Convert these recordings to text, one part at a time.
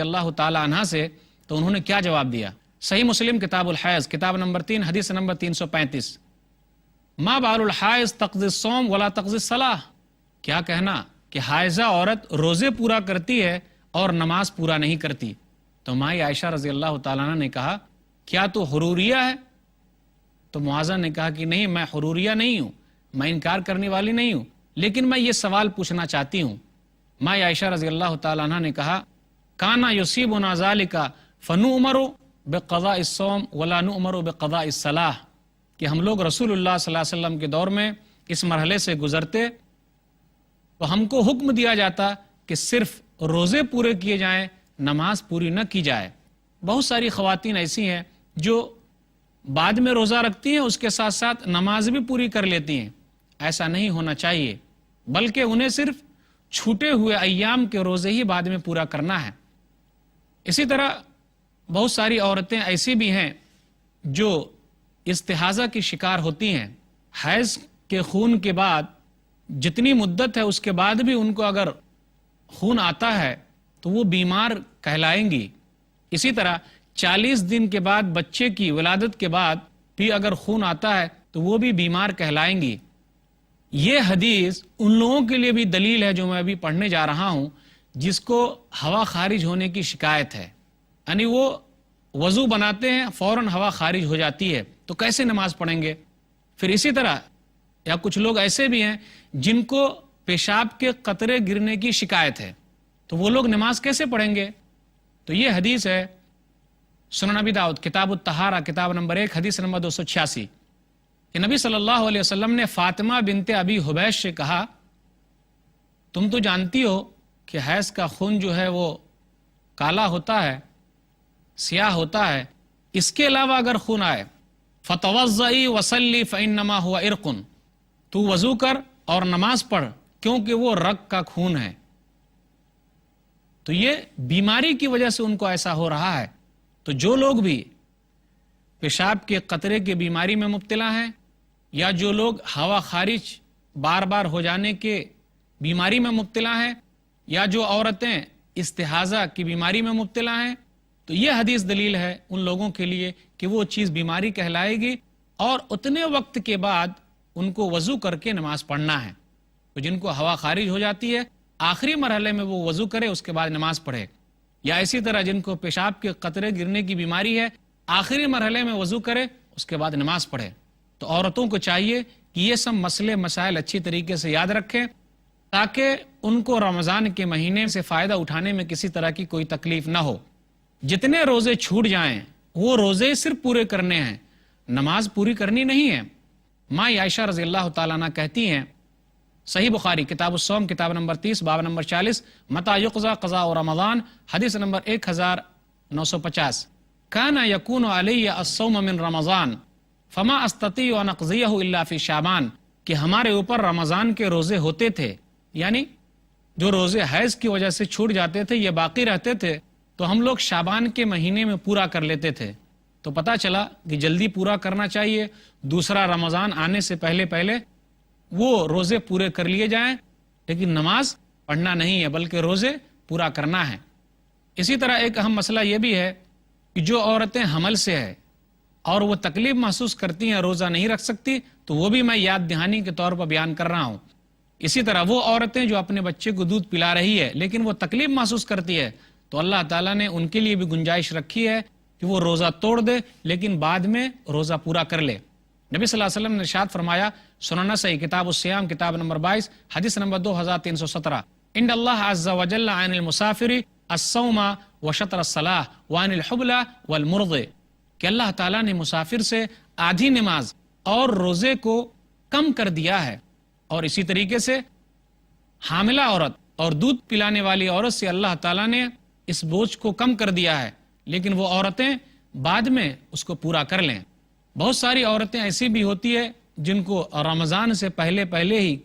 اللہ تعالیٰ عنہ سے، تو انہوں نے کیا جواب دیا؟ صحیح مسلم کتاب الحیض کتاب نمبر 3 حدیث نمبر 335، ما بال الحائض تقضی الصوم ولا تقضی الصلاۃ، کیا کہنا کہ حائضہ عورت روزے پورا کرتی ہے اور نماز پورا نہیں کرتی؟ تو مائی عائشہ رضی اللہ تعالیٰ عنہ نے کہا کیا تو حروریہ ہے؟ تو معاذہ نے کہا کہ نہیں، میں حروریہ نہیں ہوں، میں انکار کرنے والی نہیں ہوں، لیکن میں یہ سوال پوچھنا چاہتی ہوں۔ مائی عائشہ رضی اللہ تعالیٰ عنہ نے کہا کانا یصیبنا ذالک فنؤمر بقضاء الصوم ولا نؤمر بقضاء الصلاۃ، کہ ہم لوگ رسول اللہ صلی اللہ علیہ وسلم کے دور میں اس مرحلے سے گزرتے تو ہم کو حکم دیا جاتا کہ صرف روزے پورے کیے جائیں، نماز پوری نہ کی جائے۔ بہت ساری خواتین ایسی ہیں جو بعد میں روزہ رکھتی ہیں، اس کے ساتھ ساتھ نماز بھی پوری کر لیتی ہیں۔ ایسا نہیں ہونا چاہیے، بلکہ انہیں صرف چھوٹے ہوئے ایام کے روزے ہی بعد میں پورا کرنا ہے۔ اسی طرح بہت ساری عورتیں ایسی بھی ہیں جو استحاضہ کی شکار ہوتی ہیں، حیض کے خون کے بعد جتنی مدت ہے اس کے بعد بھی ان کو اگر خون آتا ہے تو وہ بیمار کہلائیں گی۔ اسی طرح 40 دن کے بعد بچے کی ولادت کے بعد بھی اگر خون آتا ہے تو وہ بھی بیمار کہلائیں گی۔ یہ حدیث ان لوگوں کے لیے بھی دلیل ہے جو میں ابھی پڑھنے جا رہا ہوں، جس کو ہوا خارج ہونے کی شکایت ہے، یعنی وہ وضو بناتے ہیں فوراً ہوا خارج ہو جاتی ہے، تو کیسے نماز پڑھیں گے؟ پھر اسی طرح یا کچھ لوگ ایسے بھی ہیں جن کو پیشاب کے قطرے گرنے کی شکایت ہے، تو وہ لوگ نماز کیسے پڑھیں گے؟ تو یہ حدیث ہے سنن ابی داؤد کتاب الطہارہ کتاب نمبر 1 حدیث نمبر 286 کہ نبی صلی اللہ علیہ وسلم نے فاطمہ بنت ابی حبیش سے کہا تم تو جانتی ہو کہ حیض کا خون جو ہے وہ کالا ہوتا ہے، سیاہ ہوتا ہے، اس کے علاوہ اگر خون آئے فتوضئی وصلی فانما هو عرق، تو وضو کر اور نماز پڑھ کیونکہ وہ رگ کا خون ہے۔ تو یہ بیماری کی وجہ سے ان کو ایسا ہو رہا ہے۔ تو جو لوگ بھی پیشاب کے قطرے کی بیماری میں مبتلا ہیں، یا جو لوگ ہوا خارج بار بار ہو جانے کے بیماری میں مبتلا ہیں، یا جو عورتیں استحاضہ کی بیماری میں مبتلا ہیں، تو یہ حدیث دلیل ہے ان لوگوں کے لیے کہ وہ چیز بیماری کہلائے گی، اور اتنے وقت کے بعد ان کو وضو کر کے نماز پڑھنا ہے۔ تو جن کو ہوا خارج ہو جاتی ہے آخری مرحلے میں وہ وضو کرے، اس کے بعد نماز پڑھے، یا اسی طرح جن کو پیشاب کے قطرے گرنے کی بیماری ہے آخری مرحلے میں وضو کرے، اس کے بعد نماز پڑھے۔ تو عورتوں کو چاہیے کہ یہ سب مسئلے مسائل اچھی طریقے سے یاد رکھیں تاکہ ان کو رمضان کے مہینے سے فائدہ اٹھانے میں کسی طرح کی کوئی تکلیف نہ ہو۔ جتنے روزے چھوٹ جائیں وہ روزے صرف پورے کرنے ہیں، نماز پوری کرنی نہیں ہے۔ ماں عائشہ رضی اللہ تعالیٰ عنہ کہتی ہیں، صحیح بخاری کتاب الصوم کتاب نمبر 30 باب نمبر 40، متى يقضى قضاء رمضان حدیث نمبر 1950، كان يكون علي الصوم من رمضان فما استطيع ان اقضيه الا في شعبان، کہ ہمارے اوپر رمضان کے روزے ہوتے تھے، یعنی جو روزے حیض کی وجہ سے چھوٹ جاتے تھے یہ باقی رہتے تھے، تو ہم لوگ شعبان کے مہینے میں پورا کر لیتے تھے۔ تو پتہ چلا کہ جلدی پورا کرنا چاہیے، دوسرا رمضان آنے سے پہلے پہلے وہ روزے پورے کر لیے جائیں، لیکن نماز پڑھنا نہیں ہے بلکہ روزے پورا کرنا ہے۔ اسی طرح ایک اہم مسئلہ یہ بھی ہے کہ جو عورتیں حمل سے ہے اور وہ تکلیف محسوس کرتی ہیں، روزہ نہیں رکھ سکتی، تو وہ بھی میں یاد دہانی کے طور پر بیان کر رہا ہوں۔ اسی طرح وہ عورتیں جو اپنے بچے کو دودھ پلا رہی ہے لیکن وہ تکلیف محسوس کرتی ہے، تو اللہ تعالیٰ نے ان کے لیے بھی گنجائش رکھی ہے کہ وہ روزہ توڑ دے لیکن بعد میں روزہ پورا کر لے۔ نبی صلی اللہ علیہ وسلم نے ارشاد فرمایا سنن نسائی کتاب الصیام کتاب نمبر 22 حدیث نمبر 2317، ان اللہ عز وجل عن المسافر الصوم وشطر الصلاۃ وعن الحبل والمرض، کہ اللہ تعالیٰ نے مسافر سے آدھی نماز اور روزے کو کم کر دیا ہے، اور اسی طریقے سے حاملہ عورت اور دودھ پلانے والی عورت سے اللہ تعالیٰ نے اس بوجھ کو کم کر دیا ہے، لیکن وہ عورتیں بعد میں اس کو پورا کر لیں۔ بہت ساری عورتیں ایسی بھی ہوتی ہے جن کو رمضان سے پہلے پہلے ہی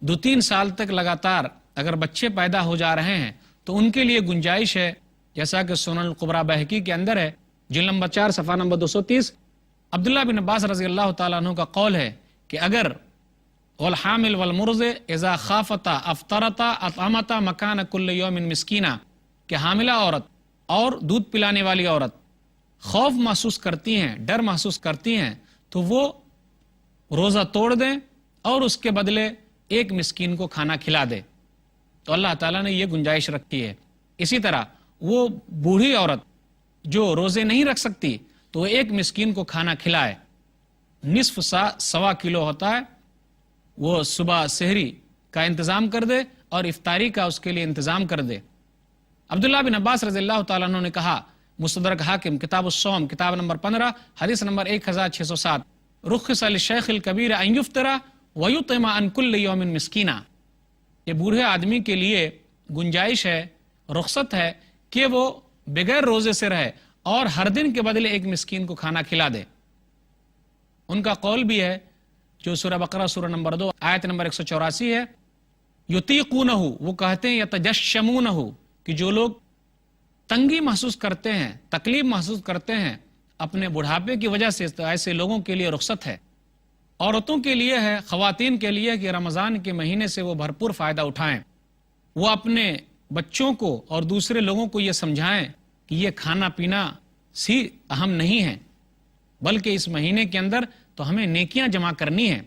2-3 سال تک لگاتار اگر بچے پیدا ہو جا رہے ہیں تو ان کے لیے گنجائش ہے، جیسا کہ سنن القبریٰ بہقی کے اندر ہے جلد نمبر 4 صفحہ نمبر 230، عبداللہ بن عباس رضی اللہ تعالیٰ عنہ کا قول ہے کہ اگر والحامل والمرضع اذا خافتا افطرتا اطعمتا مکان کل یوم مسکینہ، کہ حاملہ عورت اور دودھ پلانے والی عورت خوف محسوس کرتی ہیں، ڈر محسوس کرتی ہیں، تو وہ روزہ توڑ دیں اور اس کے بدلے ایک مسکین کو کھانا کھلا دے، تو اللہ تعالیٰ نے یہ گنجائش رکھی ہے۔ اسی طرح وہ بوڑھی عورت جو روزے نہیں رکھ سکتی تو وہ ایک مسکین کو کھانا کھلائے، نصف سا 1.25 کلو ہوتا ہے، وہ صبح سحری کا انتظام کر دے اور افطاری کا اس کے لیے انتظام کر دے۔ عبداللہ بن عباس رضی اللہ تعالیٰ عنہ نے کہا، مستدرک حاکم کتاب الصوم کتاب نمبر 15 حدیث نمبر 1607، رخص للشیخ الکبیر ان یفطر ویطعم عن کل یوم مسکینا، یہ بوڑھے آدمی کے لیے گنجائش ہے، رخصت ہے کہ وہ بغیر روزے سے رہے اور ہر دن کے بدلے ایک مسکین کو کھانا کھلا دے۔ ان کا قول بھی ہے جو سورہ بقرہ سورہ نمبر 2 آیت نمبر 184 ہے، یطیقونہ، وہ کہتے ہیں یتجشمونہ، کہ جو لوگ تنگی محسوس کرتے ہیں، تکلیف محسوس کرتے ہیں اپنے بڑھاپے کی وجہ سے، تو ایسے لوگوں کے لیے رخصت ہے۔ عورتوں کے لیے ہے، خواتین کے لیے کہ رمضان کے مہینے سے وہ بھرپور فائدہ اٹھائیں، وہ اپنے بچوں کو اور دوسرے لوگوں کو یہ سمجھائیں کہ یہ کھانا پینا سی اہم نہیں ہے، بلکہ اس مہینے کے اندر تو ہمیں نیکیاں جمع کرنی ہیں،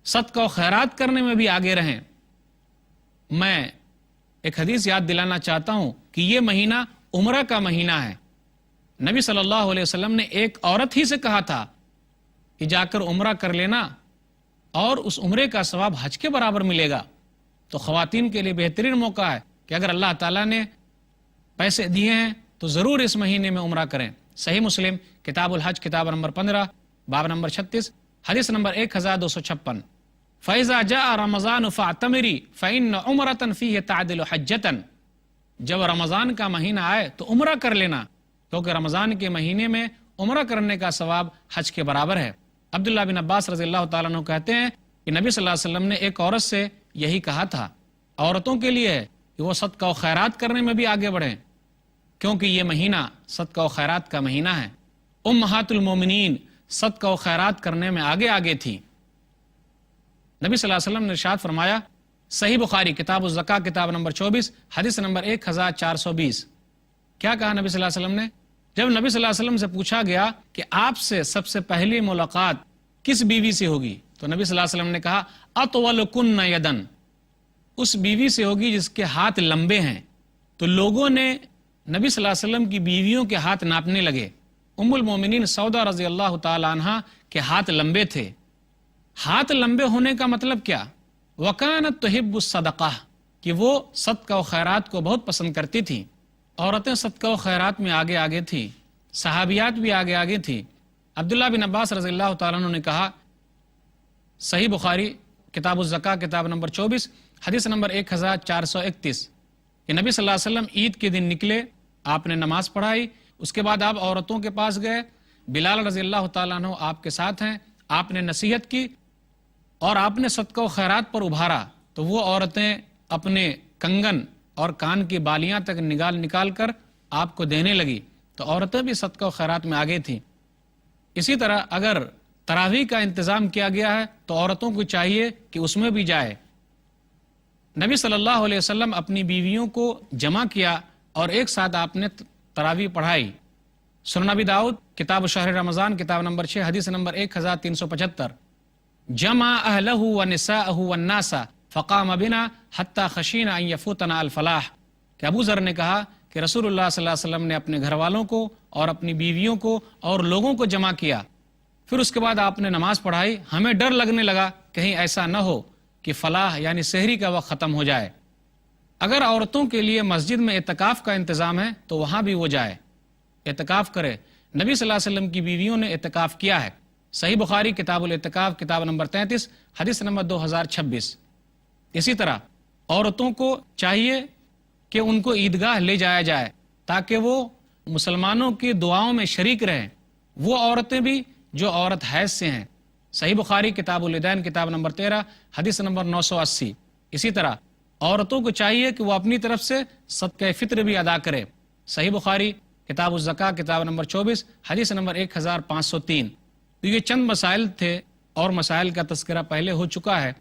صدقہ و خیرات کرنے میں بھی آگے رہیں۔ میں ایک حدیث یاد دلانا چاہتا ہوں کہ یہ مہینہ عمرہ کا مہینہ ہے۔ نبی صلی اللہ علیہ وسلم نے ایک عورت ہی سے کہا تھا کہ جا کر عمرہ کر لینا اور اس عمرے کا ثواب حج کے برابر ملے گا۔ تو خواتین کے لیے بہترین موقع ہے کہ اگر اللہ تعالیٰ نے پیسے دیے ہیں تو ضرور اس مہینے میں عمرہ کریں۔ صحیح مسلم کتاب الحج کتاب نمبر 15 باب نمبر 36 حدیث نمبر 1256، فَإِذَا جَاءَ رَمَضَانُ فَاعْتَمِرِي فَإِنَّ عُمْرَةً فِيهِ تَعْدِلُ حَجَّةً، جب رمضان کا مہینہ آئے تو عمرہ کر لینا، کیونکہ رمضان کے مہینے میں عمرہ کرنے کا ثواب حج کے برابر ہے۔ عبداللہ بن عباس رضی اللہ تعالیٰ عنہ کہتے ہیں کہ نبی صلی اللہ علیہ وسلم نے ایک عورت سے یہی کہا تھا۔ عورتوں کے لیے ہے کہ وہ صدقہ و خیرات کرنے میں بھی آگے بڑھیں، کیونکہ یہ مہینہ صدقہ و خیرات کا مہینہ ہے۔ امہات المومنین صدقہ و خیرات کرنے میں آگے تھی۔ نبی صلی اللہ علیہ وسلم نے ارشاد فرمایا، صحیح بخاری کتاب الزکاہ کتاب نمبر 24 حدیث نمبر 1420، کیا کہا نبی صلی اللہ علیہ وسلم نے؟ جب نبی صلی اللہ علیہ وسلم سے پوچھا گیا کہ آپ سے سب سے پہلی ملاقات کس بیوی سے ہوگی، تو نبی صلی اللہ علیہ وسلم نے کہا، اطولکن یدن، اس بیوی سے ہوگی جس کے ہاتھ لمبے ہیں۔ تو لوگوں نے نبی صلی اللہ علیہ وسلم کی بیویوں کے ہاتھ ناپنے لگے۔ ام المومنین سودا رضی اللہ تعالی عنہا کے ہاتھ لمبے تھے۔ ہاتھ لمبے ہونے کا مطلب کیا؟ وَكَانَتْ تُحِبُّ الصَّدَقَةَ، کہ وہ صدقہ و خیرات کو بہت پسند کرتی تھی۔ عورتیں صدقہ و خیرات میں آگے تھی، صحابیات بھی آگے تھی۔ عبداللہ بن عباس رضی اللہ تعالیٰ عنہ نے کہا، صحیح بخاری کتاب الزکاہ کتاب نمبر 24 حدیث نمبر 1431، کہ نبی صلی اللہ علیہ وسلم عید کے دن نکلے، آپ نے نماز پڑھائی، اس کے بعد آپ عورتوں کے پاس گئے، بلال رضی اللہ تعالیٰ عنہ آپ کے ساتھ ہیں، آپ نے نصیحت کی اور آپ نے صدقہ و خیرات پر ابھارا، تو وہ عورتیں اپنے کنگن اور کان کی بالیاں تک نکال کر آپ کو دینے لگی، تو عورتیں بھی صدقہ و خیرات میں آگے تھیں۔ اسی طرح اگر تراویح کا انتظام کیا گیا ہے تو عورتوں کو چاہیے کہ اس میں بھی جائے۔ نبی صلی اللہ علیہ وسلم اپنی بیویوں کو جمع کیا اور ایک ساتھ آپ نے تراویح پڑھائی۔ سنن ابی داؤد کتاب شہر رمضان کتاب نمبر 6 حدیث نمبر 1375، جمع اہلہ ونساءہ والناس فقام بنا حتی خشینا ان یفوتنا الفلاح، کہ ابو ذر نے کہا کہ رسول اللہ صلی اللہ علیہ وسلم نے اپنے گھر والوں کو اور اپنی بیویوں کو اور لوگوں کو جمع کیا، پھر اس کے بعد آپ نے نماز پڑھائی، ہمیں ڈر لگنے لگا کہیں ایسا نہ ہو کہ فلاح یعنی سحری کا وقت ختم ہو جائے۔ اگر عورتوں کے لیے مسجد میں اعتکاف کا انتظام ہے تو وہاں بھی وہ جائے، اعتکاف کرے۔ نبی صلی اللہ علیہ وسلم کی بیویوں نے اعتکاف کیا ہے۔ صحیح بخاری کتاب الاعتکاف کتاب نمبر 33 حدیث نمبر 2026۔ اسی طرح عورتوں کو چاہیے کہ ان کو عیدگاہ لے جایا جائے تاکہ وہ مسلمانوں کی دعاؤں میں شریک رہیں، وہ عورتیں بھی جو عورت حیض سے ہیں۔ صحیح بخاری کتاب العیدین کتاب نمبر 13 حدیث نمبر 980۔ اسی طرح عورتوں کو چاہیے کہ وہ اپنی طرف سے صدقہ فطر بھی ادا کرے۔ صحیح بخاری کتاب الزکاہ کتاب نمبر 24 حدیث نمبر 1503۔ تو یہ چند مسائل تھے اور مسائل کا تذکرہ پہلے ہو چکا ہے،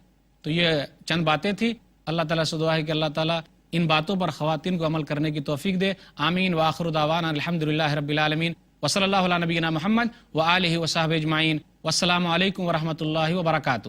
تو یہ چند باتیں تھی۔ اللہ تعالیٰ سے دعا ہے کہ اللہ تعالیٰ ان باتوں پر خواتین کو عمل کرنے کی توفیق دے. آمین. وآخر دعوانا الحمدللہ رب العالمین وصلی اللہ علی نبینا محمد وآلہ وصحبہ اجمعین. والسلام علیکم ورحمۃ اللہ وبرکاتہ.